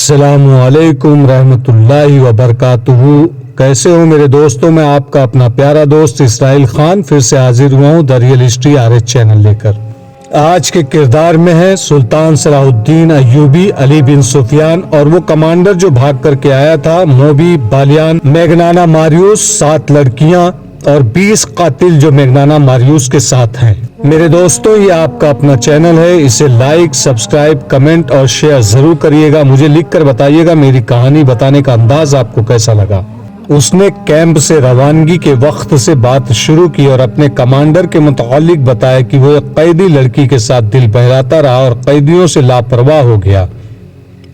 السلام علیکم رحمۃ اللہ وبرکاتہ۔ کیسے ہو میرے دوستوں؟ میں آپ کا اپنا پیارا دوست اسرائیل خان پھر سے حاضر ہوا ہوں the real history RH channel لے کر۔ آج کے کردار میں ہے سلطان صلاح الدین ایوبی علی بن سفیان اور وہ کمانڈر جو بھاگ کر کے آیا تھا، موبی، بالیان، میگنانا ماریوس، 7 لڑکیاں اور 20 قاتل جو میگنانا ماریوس کے ساتھ ہیں۔ میرے دوستوں، یہ آپ کا اپنا چینل ہے، اسے لائک، سبسکرائب، کمنٹ اور شیئر ضرور کریے گا۔ مجھے لکھ کر بتائیے گا میری کہانی بتانے کا انداز آپ کو کیسا لگا۔ اس نے کیمپ سے روانگی کے وقت سے بات شروع کی اور اپنے کمانڈر کے متعلق بتایا کہ وہ ایک قیدی لڑکی کے ساتھ دل بہلاتا رہا اور قیدیوں سے لاپرواہ ہو گیا۔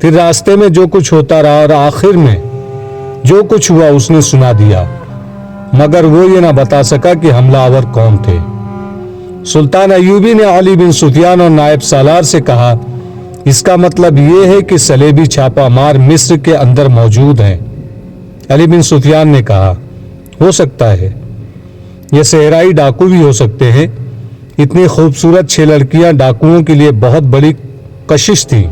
پھر راستے میں جو کچھ ہوتا رہا اور آخر میں جو کچھ ہوا اس نے سنا دیا، مگر وہ یہ نہ بتا سکا کہ حملہ آور کون تھے۔ سلطان ایوبی نے علی بن سفیان اور نائب سالار سے کہا، اس کا مطلب یہ ہے کہ صلیبی چھاپہ مار مصر کے اندر موجود ہیں۔ علی بن سفیان نے کہا، ہو سکتا ہے، یہ صحرائی ڈاکو بھی ہو سکتے ہیں۔ اتنی خوبصورت 6 لڑکیاں ڈاکوؤں کے لیے بہت بڑی کشش تھی۔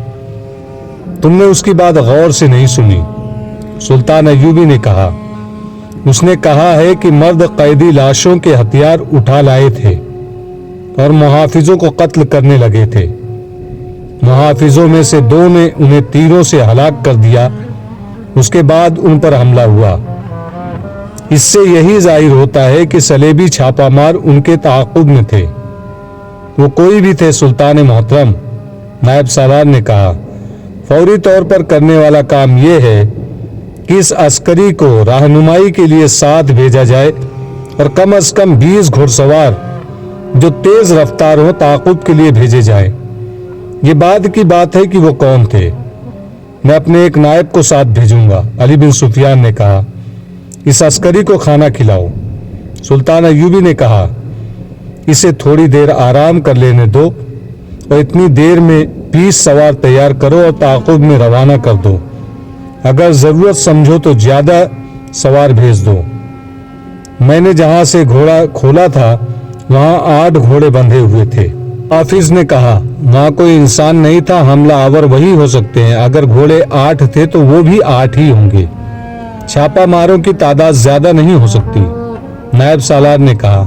تم نے اس کی بات غور سے نہیں سنی۔ سلطان ایوبی نے کہا، اس نے کہا ہے کہ مرد قیدی لاشوں کے ہتھیار اٹھا لائے تھے اور محافظوں کو قتل کرنے لگے تھے۔ محافظوں میں سے 2 نے انہیں تیروں سے ہلاک کر دیا، اس کے بعد ان پر حملہ ہوا۔ اس سے یہی ظاہر ہوتا ہے کہ صلیبی چھاپہ مار ان کے تعاقب میں تھے۔ وہ کوئی بھی تھے سلطان محترم، نائب سالار نے کہا۔ فوری طور پر کرنے والا کام یہ ہے کہ اس عسکری کو رہنمائی کے لیے ساتھ بھیجا جائے اور کم از کم 20 گھڑ سوار جو تیز رفتار ہو تعاقب کے لیے بھیجے جائیں۔ یہ بعد کی بات ہے کہ وہ کون تھے، میں اپنے ایک نائب کو ساتھ بھیجوں گا۔ علی بن سفیان نے کہا، اس عسکری کو کھانا کھلاؤ۔ سلطان ایوبی نے کہا، اسے تھوڑی دیر آرام کر لینے دو اور اتنی دیر میں 20 سوار تیار کرو اور تعاقب میں روانہ کر دو۔ اگر ضرورت سمجھو تو زیادہ سوار بھیج دو۔ میں نے جہاں سے گھوڑا کھولا تھا وہاں 8 گھوڑے بندھے ہوئے تھے۔ حافظ نے کہا، وہاں کوئی انسان نہیں تھا، حملہ آور وہی ہو سکتے ہیں۔ اگر گھوڑے 8 تھے تو وہ بھی 8 ہی ہوں گے۔ چھاپہ ماروں کی تعداد زیادہ نہیں ہو سکتی۔ نائب سالار نے کہا،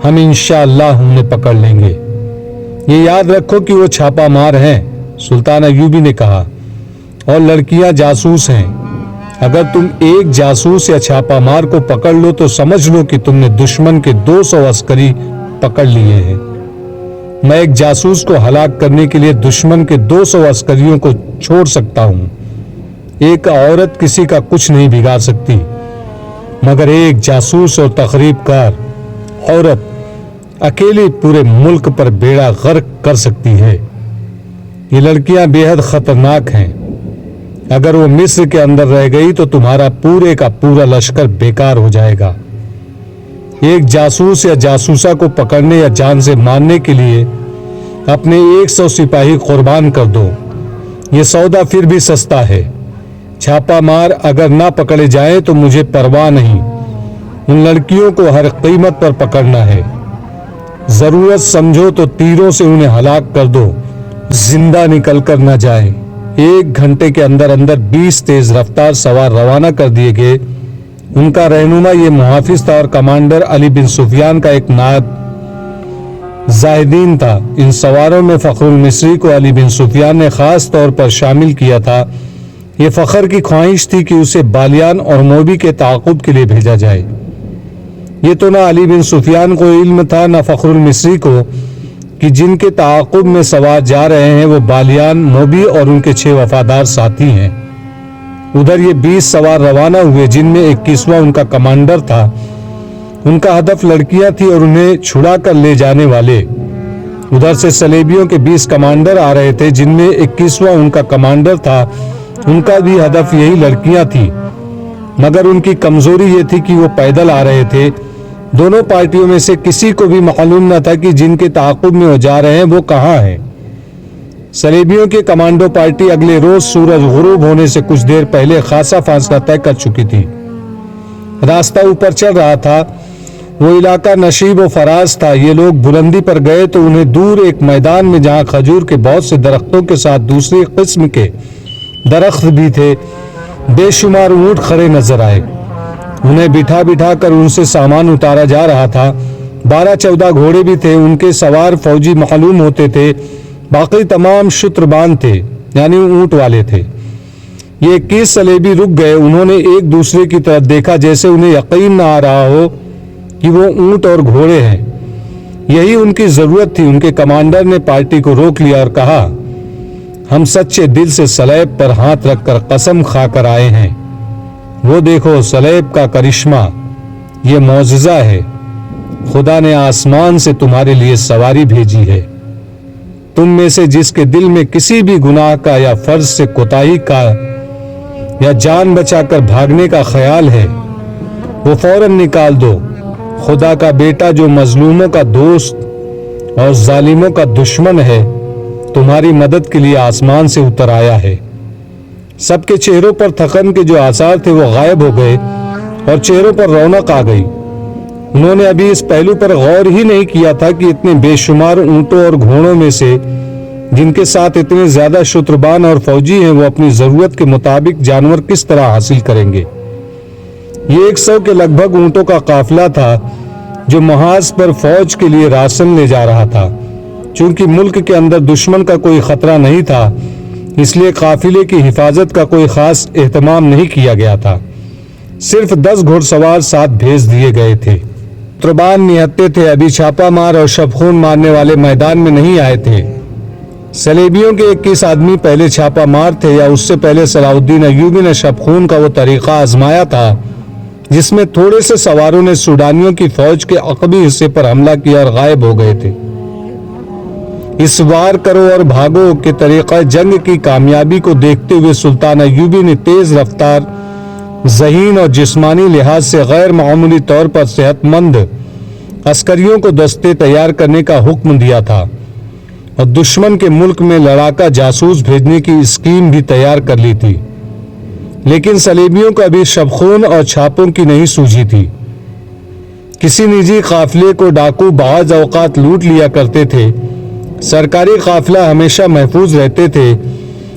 ہم انشاءاللہ انہیں پکڑ لیں گے۔ یہ یاد رکھو کہ وہ چھاپہ مار ہیں۔ سلطان ایوبی نے کہا، اور لڑکیاں جاسوس ہیں۔ اگر تم ایک جاسوس یا چھاپہ مار کو پکڑ لو تو سمجھ لو کہ تم نے دشمن کے 200 عسکری پکڑ لیے ہیں۔ میں ایک جاسوس کو ہلاک کرنے کے لیے دشمن کے 200 عسکریوں کو چھوڑ سکتا ہوں۔ ایک عورت کسی کا کچھ نہیں بگاڑ سکتی، مگر ایک جاسوس اور تخریب کار عورت اکیلی پورے ملک پر بیڑا غرق کر سکتی ہے۔ یہ لڑکیاں بے حد خطرناک ہیں۔ اگر وہ مصر کے اندر رہ گئی تو تمہارا پورے کا پورا لشکر بیکار ہو جائے گا۔ ایک جاسوس یا جاسوسہ کو پکڑنے یا جان سے مارنے کے لیے اپنے 100 سپاہی قربان کر دو۔ یہ سودا پھر بھی سستا ہے۔ چھاپہ مار اگر نہ پکڑے جائیں تو مجھے پرواہ نہیں، ان لڑکیوں کو ہر قیمت پر پکڑنا ہے۔ ضرورت سمجھو تو تیروں سے انہیں ہلاک کر دو، زندہ نکل کر نہ جائیں۔ 1 گھنٹے کے اندر اندر 20 تیز رفتار سوار روانہ کر دیے گئے۔ ان کا رہنما یہ محافظ تھا اور کمانڈر علی بن سفیان کا ایک نائب زاہدین تھا۔ ان سواروں میں فخر المصری کو علی بن سفیان نے خاص طور پر شامل کیا تھا۔ یہ فخر کی خواہش تھی کہ اسے بالیان اور موبی کے تعاقب کے لیے بھیجا جائے۔ یہ تو نہ علی بن سفیان کو علم تھا نہ فخر المصری کو کہ جن کے تعاقب میں سوار جا رہے ہیں وہ بالیان، موبی اور ان کے 6 وفادار ساتھی ہیں۔ ادھر یہ 20 سوار روانہ ہوئے جن میں 21واں ان کا کمانڈر تھا۔ ان کا ہدف لڑکیاں تھی اور انہیں چھڑا کر لے جانے والے۔ ادھر سے صلیبیوں کے 20 کمانڈر آ رہے تھے جن میں 21واں ان کا کمانڈر تھا۔ ان کا بھی ہدف یہی لڑکیاں تھی، مگر ان کی کمزوری یہ تھی کہ وہ پیدل آ رہے تھے۔ دونوں پارٹیوں میں سے کسی کو بھی معلوم نہ تھا کہ جن کے تعاقب میں وہ جا رہے ہیں وہ کہاں ہیں۔ صلیبیوں کی کمانڈو پارٹی اگلے روز سورج غروب ہونے سے کچھ دیر پہلے خاصا فاصلہ طے کر چکی تھی۔ راستہ اوپر چل رہا تھا، وہ علاقہ نشیب و فراز تھا۔ یہ لوگ بلندی پر گئے تو انہیں دور ایک میدان میں جہاں کھجور کے بہت سے درختوں کے ساتھ دوسری قسم کے درخت بھی تھے، بے شمار اونٹ کھڑے نظر آئے، انہیں بٹھا بٹھا کر ان سے سامان اتارا جا رہا تھا۔ 12-14 گھوڑے بھی تھے، ان کے سوار فوجی معلوم ہوتے تھے، باقی تمام شتربان تھے، یعنی اونٹ والے تھے۔ یہ 21 صلیبی رک گئے، انہوں نے ایک دوسرے کی طرف دیکھا جیسے انہیں یقین نہ آ رہا ہو کہ وہ اونٹ اور گھوڑے ہیں۔ یہی ان کی ضرورت تھی۔ ان کے کمانڈر نے پارٹی کو روک لیا اور کہا، ہم سچے دل سے صلیب پر ہاتھ رکھ کر قسم کھا کر آئے ہیں۔ وہ دیکھو صلیب کا کرشمہ، یہ معجزہ ہے۔ خدا نے آسمان سے تمہارے لیے سواری بھیجی ہے۔ تم میں سے جس کے دل میں کسی بھی گناہ کا یا فرض سے کوتاہی کا یا جان بچا کر بھاگنے کا خیال ہے، وہ فوراً نکال دو۔ خدا کا بیٹا جو مظلوموں کا دوست اور ظالموں کا دشمن ہے، تمہاری مدد کے لیے آسمان سے اتر آیا ہے۔ سب کے چہروں پر تھکن کے جو آثار تھے وہ غائب ہو گئے اور چہروں پر رونق آ گئی۔ انہوں نے ابھی اس پہلو پر غور ہی نہیں کیا تھا کہ اتنے بے شمار اونٹوں اور گھوڑوں میں سے جن کے ساتھ اتنے زیادہ شتربان اور فوجی ہیں، وہ اپنی ضرورت کے مطابق جانور کس طرح حاصل کریں گے۔ یہ 100 کے لگ بھگ اونٹوں کا قافلہ تھا جو محاذ پر فوج کے لیے راشن لے جا رہا تھا۔ چونکہ ملک کے اندر دشمن کا کوئی خطرہ نہیں تھا، اس لیے قافلے کی حفاظت کا کوئی خاص اہتمام نہیں کیا گیا تھا۔ صرف 10 گھڑ سوار ساتھ بھیج دیے گئے تھے۔ شتربان نہتے تھے، ابھی چھاپا مار اور شبخون مارنے والے میدان میں نہیں آئے تھے۔ صلیبیوں کے 21 آدمی پہلے چھاپا مار تھے، یا اس سے پہلے صلاح الدین ایوبی نے شبخون کا وہ طریقہ آزمایا تھا جس میں تھوڑے سے سواروں نے سوڈانیوں کی فوج کے عقبی حصے پر حملہ کیا اور غائب ہو گئے تھے۔ اس وار کرو اور بھاگو کے طریقہ جنگ کی کامیابی کو دیکھتے ہوئے سلطان ایوبی نے تیز رفتار، ذہین اور جسمانی لحاظ سے غیر معمولی طور پر صحت مند عسکریوں کو دستے تیار کرنے کا حکم دیا تھا اور دشمن کے ملک میں لڑاکا جاسوس بھیجنے کی اسکیم بھی تیار کر لی تھی۔ لیکن صلیبیوں کو ابھی شبخون اور چھاپوں کی نہیں سوجھی تھی۔ کسی نجی قافلے کو ڈاکو بعض اوقات لوٹ لیا کرتے تھے، سرکاری قافلہ ہمیشہ محفوظ رہتے تھے،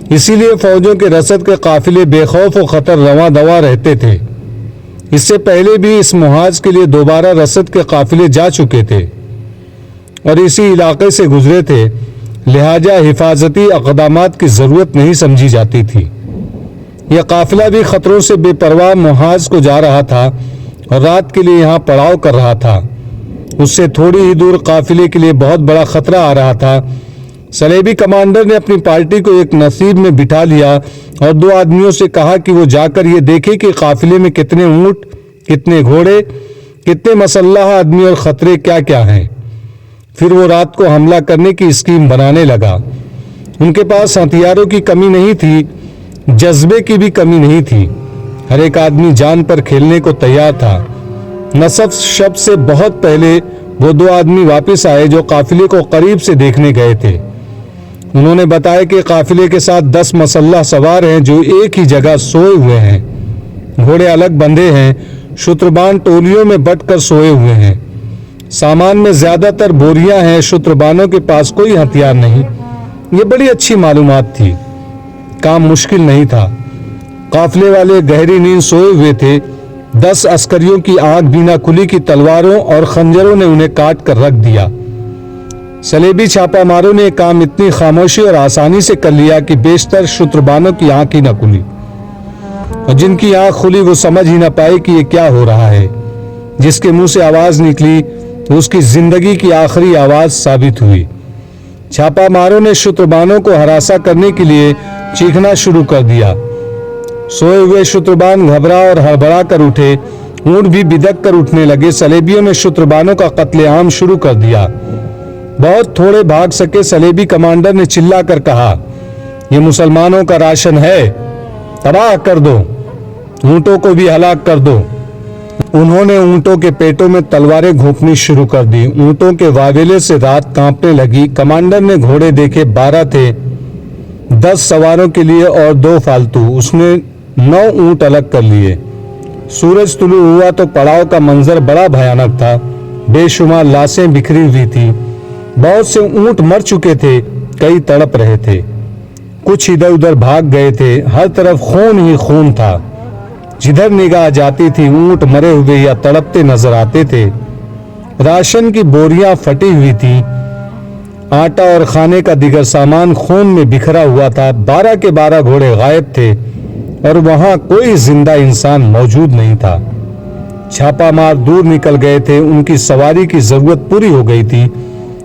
اسی لیے فوجوں کے رسد کے قافلے بے خوف و خطر رواں دواں رہتے تھے۔ اس سے پہلے بھی اس محاذ کے لیے دوبارہ رسد کے قافلے جا چکے تھے اور اسی علاقے سے گزرے تھے، لہٰذا حفاظتی اقدامات کی ضرورت نہیں سمجھی جاتی تھی۔ یہ قافلہ بھی خطروں سے بے پرواہ محاذ کو جا رہا تھا اور رات کے لیے یہاں پڑاؤ کر رہا تھا۔ اس سے تھوڑی ہی دور قافلے کے لیے بہت بڑا خطرہ آ رہا تھا۔ صلیبی کمانڈر نے اپنی پارٹی کو ایک نصیب میں بٹھا لیا اور 2 آدمیوں سے کہا کہ وہ جا کر یہ دیکھے کہ قافلے میں کتنے اونٹ، کتنے گھوڑے، کتنے مسلح آدمی اور خطرے کیا کیا ہیں۔ پھر وہ رات کو حملہ کرنے کی اسکیم بنانے لگا۔ ان کے پاس ہتھیاروں کی کمی نہیں تھی، جذبے کی بھی کمی نہیں تھی۔ ہر ایک آدمی جان پر کھیلنے کو تیار تھا۔ نصف شب سے بہت پہلے وہ 2 آدمی واپس آئے جو قافلے کو قریب سے دیکھنے گئے تھے۔ انہوں نے بتایا کہ قافلے کے ساتھ 10 مسلح سوار ہیں جو ایک ہی جگہ سوئے ہوئے ہیں۔ گھوڑے الگ بندھے ہیں، شتربان ٹولیوں میں بٹ کر سوئے ہوئے ہیں۔ سامان میں زیادہ تر بوریاں ہیں، شتربانوں کے پاس کوئی ہتھیار نہیں۔ یہ بڑی اچھی معلومات تھی، کام مشکل نہیں تھا۔ قافلے والے گہری نیند سوئے ہوئے تھے۔ 10 عسکریوں کی آنکھ بھی نہ کھلی کہ تلواروں اور خنجروں نے انہیں کاٹ کر رکھ دیا۔ صلیبی چھاپا ماروں نے کام اتنی خاموشی اور آسانی سے کر لیا کہ بیشتر شتربانوں کی آنکھ ہی نہ کھلی، اور جن کی آنکھ کھلی وہ سمجھ ہی نہ پائے کہ یہ کیا ہو رہا ہے۔ جس کے منہ سے آواز نکلی اس کی زندگی کی آخری آواز ثابت ہوئی۔ چھاپا ماروں نے شتربانوں کو ہراساں کرنے کے لیے چیخنا شروع کر دیا۔ سوئے ہوئے شتربان گھبرا اور ہڑبڑا کر اٹھے، اونٹ بھی بدک کر اٹھنے لگے۔ صلیبیوں نے شتربانوں کا قتل عام شروع کر دیا۔ بہت تھوڑے بھاگ سکے۔ صلیبی کمانڈر نے چلا کر کہا، یہ مسلمانوں کا راشن ہے، تباہ کر دو، اونٹوں کو بھی ہلاک کر دو۔ انہوں نے اونٹوں کے پیٹوں میں تلواریں گھونپنی شروع کر دی۔ اونٹوں کے واویلے سے رات کانپنے لگی۔ کمانڈر نے گھوڑے دیکھے، 12 تھے، 10 سواروں کے لیے اور 2 فالتو۔ اس نے 9 اونٹ الگ کر لیے۔ سورج طلوع ہوا تو پڑاؤ کا منظر بڑا بھیانک تھا۔ بے شمار لاشیں بکھری ہوئی تھی۔ بہت سے اونٹ مر چکے تھے، کئی تڑپ رہے تھے۔ کچھ ادھر ادھر بھاگ گئے تھے، ہر طرف خون ہی خون تھا۔ جدھر نگاہ جاتی تھی اونٹ مرے ہوئے یا تڑپتے نظر آتے تھے۔ راشن کی بوریاں پھٹی ہوئی تھی، آٹا اور کھانے کا دیگر سامان خون میں بکھرا ہوا تھا۔ 12 کے 12 گھوڑے غائب تھے اور وہاں کوئی زندہ انسان موجود نہیں تھا۔ چھاپا مار دور نکل گئے تھے، ان کی سواری کی ضرورت پوری ہو گئی تھی،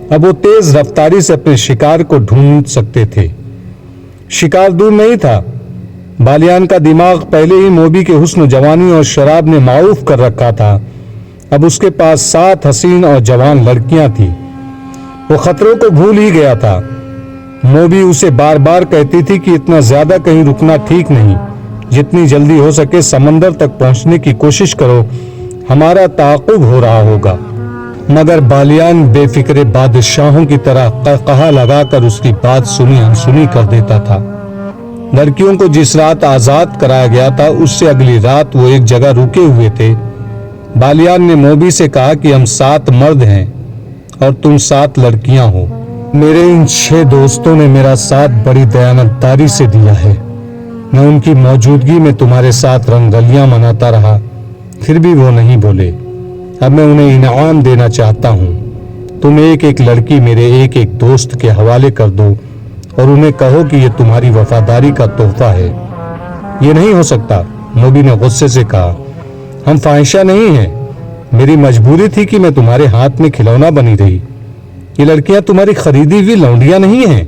اب وہ تیز رفتاری سے اپنے شکار کو ڈھونڈ سکتے تھے۔ شکار دور نہیں تھا۔ بالیان کا دماغ پہلے ہی موبی کے حسن و جوانی اور شراب نے معروف کر رکھا تھا، اب اس کے پاس 7 حسین اور جوان لڑکیاں تھیں۔ وہ خطروں کو بھول ہی گیا تھا۔ موبی اسے بار بار کہتی تھی کہ اتنا زیادہ کہیں رکنا ٹھیک نہیں، جتنی جلدی ہو سکے سمندر تک پہنچنے کی کوشش کرو، ہمارا تعاقب ہو رہا ہوگا۔ مگر بالیان بے فکر بادشاہوں کی طرح قہقہا لگا کر اس کی بات سنی انسنی کر دیتا تھا۔ لڑکیوں کو جس رات آزاد کرایا گیا تھا اس سے اگلی رات وہ ایک جگہ رکے ہوئے تھے۔ بالیان نے موبی سے کہا کہ ہم 7 مرد ہیں اور تم 7 لڑکیاں ہو۔ میرے ان 6 دوستوں نے میرا ساتھ بڑی دیانتداری سے دیا ہے، میں ان کی موجودگی میں تمہارے ساتھ رنگلیاں مناتا رہا، پھر بھی وہ نہیں بولے۔ اب میں انہیں انعام دینا چاہتا ہوں، تم ایک ایک لڑکی میرے ایک ایک دوست کے حوالے کر دو اور انہیں کہو کہ یہ تمہاری وفاداری کا تحفہ ہے۔ یہ نہیں ہو سکتا، موبی نے غصے سے کہا، ہم فاحشہ نہیں ہیں، میری مجبوری تھی کہ میں تمہارے ہاتھ میں کھلونا بنی رہی، یہ لڑکیاں تمہاری خریدی ہوئی لونڈیاں نہیں ہیں،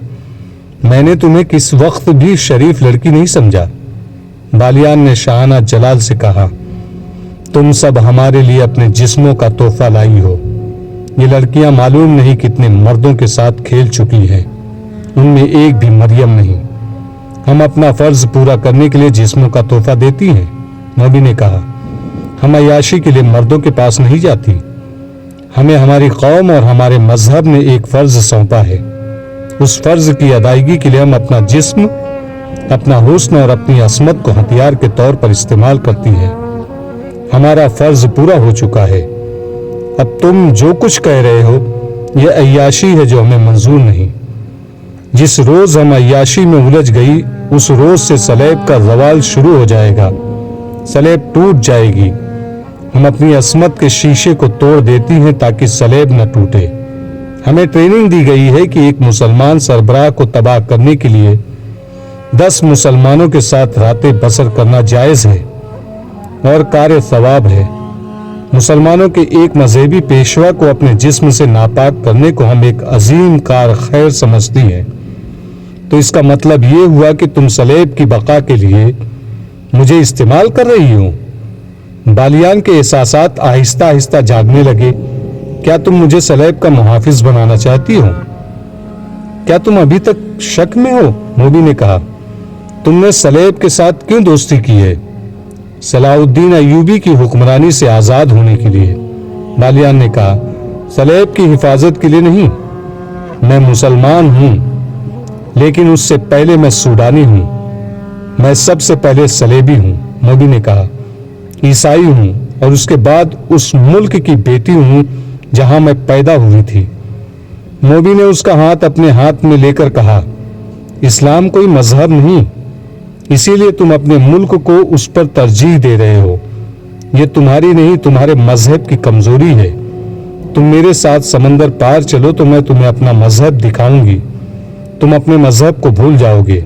میں نے تمہیں کس وقت بھی شریف لڑکی نہیں سمجھا۔ بالیان نے شاہانہ جلال سے کہا، تم سب ہمارے لیے اپنے جسموں کا تحفہ لائی ہو، یہ لڑکیاں معلوم نہیں کتنے مردوں کے ساتھ کھیل چکی ہیں، ان میں ایک بھی مریم نہیں، ہم اپنا فرض پورا کرنے کے لیے جسموں کا تحفہ دیتی ہیں۔ نبی نے کہا، ہم عیاشی کے لیے مردوں کے پاس نہیں جاتی، ہمیں ہماری قوم اور ہمارے مذہب نے ایک فرض سونپا ہے، اس فرض کی ادائیگی کے لیے ہم اپنا جسم، اپنا حسن اور اپنی عصمت کو ہتھیار کے طور پر استعمال کرتی ہے۔ ہمارا فرض پورا ہو چکا ہے، اب تم جو کچھ کہہ رہے ہو یہ عیاشی ہے جو ہمیں منظور نہیں۔ جس روز ہم عیاشی میں الجھ گئی اس روز سے سلیب کا زوال شروع ہو جائے گا، سلیب ٹوٹ جائے گی، ہم اپنی عصمت کے شیشے کو توڑ دیتی ہیں تاکہ سلیب نہ ٹوٹے۔ ہمیں ٹریننگ دی گئی ہے کہ ایک مسلمان سربراہ کو تباہ کرنے کے لیے 10 مسلمانوں کے ساتھ راتیں بسر کرنا جائز ہے اور کار ثواب ہے۔ مسلمانوں کے ایک مذہبی پیشوا کو اپنے جسم سے ناپاک کرنے کو ہم ایک عظیم کار خیر سمجھتی ہیں، تو اس کا مطلب یہ ہوا کہ تم سلیب کی بقا کے لیے مجھے استعمال کر رہی ہو۔ بالیان کے احساسات آہستہ آہستہ جاگنے لگے۔ کیا تم مجھے سلیب کا محافظ بنانا چاہتی ہو؟ کیا تم ابھی تک شک میں ہو؟ موبی نے کہا، تم نے سلیب کے ساتھ کیوں دوستی کی ہے؟ صلاح الدین ایوبی کی حکمرانی سے آزاد ہونے کے لیے۔ بالیان نے کہا، سلیب کی حفاظت کے لیے نہیں، میں مسلمان ہوں لیکن اس سے پہلے میں سوڈانی ہوں، میں سب سے پہلے سلیبی ہوں۔ موبی نے کہا، عیسائی ہوں اور اس کے بعد اس ملک کی بیٹی ہوں جہاں میں پیدا ہوئی تھی۔ موبی نے اس کا ہاتھ اپنے ہاتھ میں لے کر کہا، اسلام کوئی مذہب نہیں، اسی لیے تم اپنے ملک کو اس پر ترجیح دے رہے ہو، یہ تمہاری نہیں تمہارے مذہب کی کمزوری ہے۔ تم میرے ساتھ سمندر پار چلو تو میں تمہیں اپنا مذہب دکھاؤں گی، تم اپنے مذہب کو بھول جاؤ گے،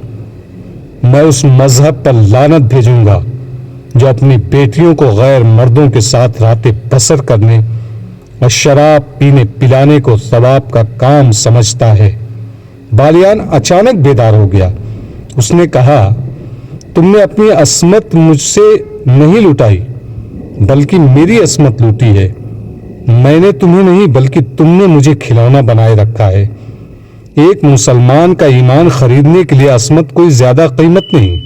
میں اس مذہب پر لعنت بھیجوں گا جو اپنی بیٹیوں کو غیر مردوں کے ساتھ راتیں بسر کرنے اور شراب پینے پلانے کو ثواب کا کام سمجھتا ہے۔ بالیان اچانک بیدار ہو گیا۔ اس نے کہا، تم نے اپنی عصمت مجھ سے نہیں لوٹائی بلکہ میری عصمت لوٹی ہے، میں نے تمہیں نہیں بلکہ تم نے مجھے کھلونا بنائے رکھا ہے۔ ایک مسلمان کا ایمان خریدنے کے لیے عصمت کوئی زیادہ قیمت نہیں۔